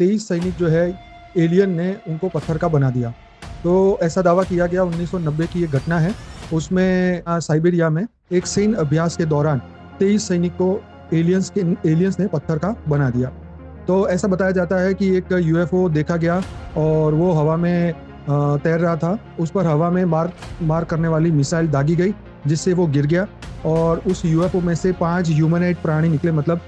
23 सैनिक जो है एलियन ने उनको पत्थर का बना दिया। तो ऐसा दावा किया गया 1990 की ये घटना है। उसमें साइबेरिया में एक सैन्य अभ्यास के दौरान 23 सैनिक को एलियंस ने पत्थर का बना दिया। तो ऐसा बताया जाता है कि एक यूएफओ देखा गया और वो हवा में तैर रहा था। उस पर हवा में मार करने वाली मिसाइल दागी गई, जिससे वो गिर गया और उस यूएफओ में से 5 ह्यूमनॉइड प्राणी निकले, मतलब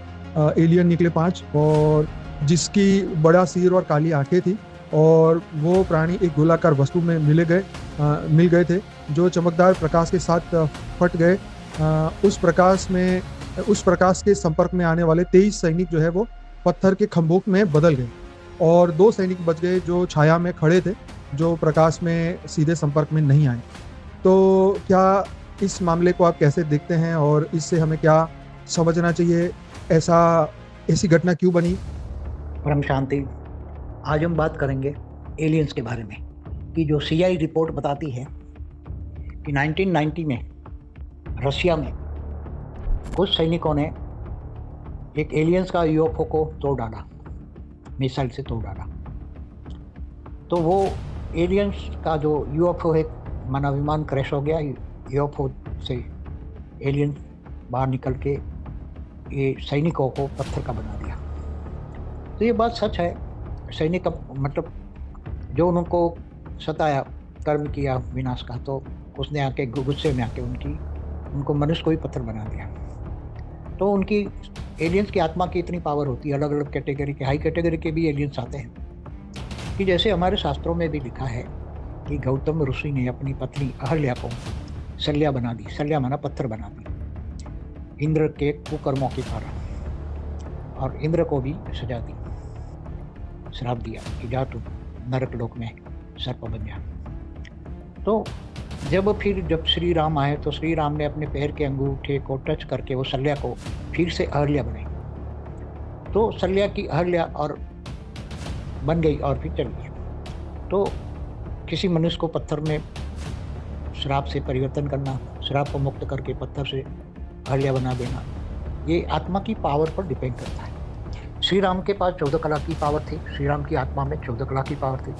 एलियन निकले 5, और जिसकी बड़ा सिर और काली आंखें थी। और वो प्राणी एक गोलाकार वस्तु में मिल गए थे, जो चमकदार प्रकाश के साथ फट गए। उस प्रकाश के संपर्क में आने वाले 23 सैनिक जो है वो पत्थर के खंभों में बदल गए, और 2 सैनिक बच गए जो छाया में खड़े थे, जो प्रकाश में सीधे संपर्क में नहीं आए। तो क्या इस मामले को आप कैसे देखते हैं और इससे हमें क्या समझना चाहिए? ऐसी घटना क्यों बनी? परम शांति। आज हम बात करेंगे एलियंस के बारे में कि जो सीआई रिपोर्ट बताती है कि 1990 में रशिया में कुछ सैनिकों ने एक एलियंस का यूएफओ को तोड़ डाला, मिसाइल से तोड़ डाला। तो वो एलियंस का जो यूएफओ है, मानव विमान क्रैश हो गया। यूएफओ से एलियंस बाहर निकल के ये सैनिकों को पत्थर का बना दिया। तो ये बात सच है। सैनिक मतलब जो उनको सताया, कर्म किया विनाश का, तो उसने आके गुस्से में आके उनको मनुष्य को ही पत्थर बना दिया। तो उनकी एलियंस की आत्मा की इतनी पावर होती है, अलग अलग कैटेगरी के, हाई कैटेगरी के भी एलियंस आते हैं, कि जैसे हमारे शास्त्रों में भी लिखा है कि गौतम ऋषि ने अपनी पत्नी अहल्या को शल्या बना दी। शल्या माना पत्थर बना दी, इंद्र के कुकर्मों के कारण, और इंद्र को भी सजा दी, श्राप दिया कि जा तू नरक लोक में सर्प बन जा। तो जब श्री राम आए तो श्री राम ने अपने पैर के अंगूठे को टच करके वो शल्या को फिर से अहल्या बनाई। तो शल्या की अहल्या और बन गई और फिर चल गई। तो किसी मनुष्य को पत्थर में श्राप से परिवर्तन करना, श्राप को मुक्त करके पत्थर से अहल्या बना देना, ये आत्मा की पावर पर डिपेंड करता है। श्री राम के पास 14 कला की पावर थी, श्री राम की आत्मा में 14 कला की पावर थी।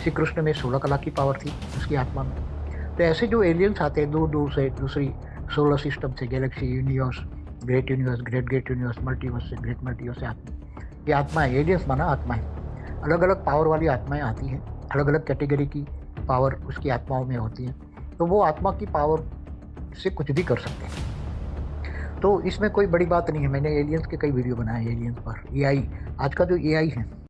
श्री कृष्ण में 16 कला की पावर थी उसकी आत्मा में। तो ऐसे जो एलियंस आते हैं दूर दूर से, दूसरी सोलर सिस्टम से, Galaxy, universe, great universe, multiverse से, ग्रेट मल्टीवर्स से आती है। ये आत्मा है, एलियंस माना आत्मा है। अलग अलग पावर वाली आत्माएं आती हैं, अलग अलग कैटेगरी की पावर उसकी आत्माओं में होती है। तो वो आत्मा की पावर से कुछ भी कर सकते हैं। तो इसमें कोई बड़ी बात नहीं है। मैंने एलियंस के कई वीडियो बनाए, एलियंस पर। एआई, आज का जो एआई है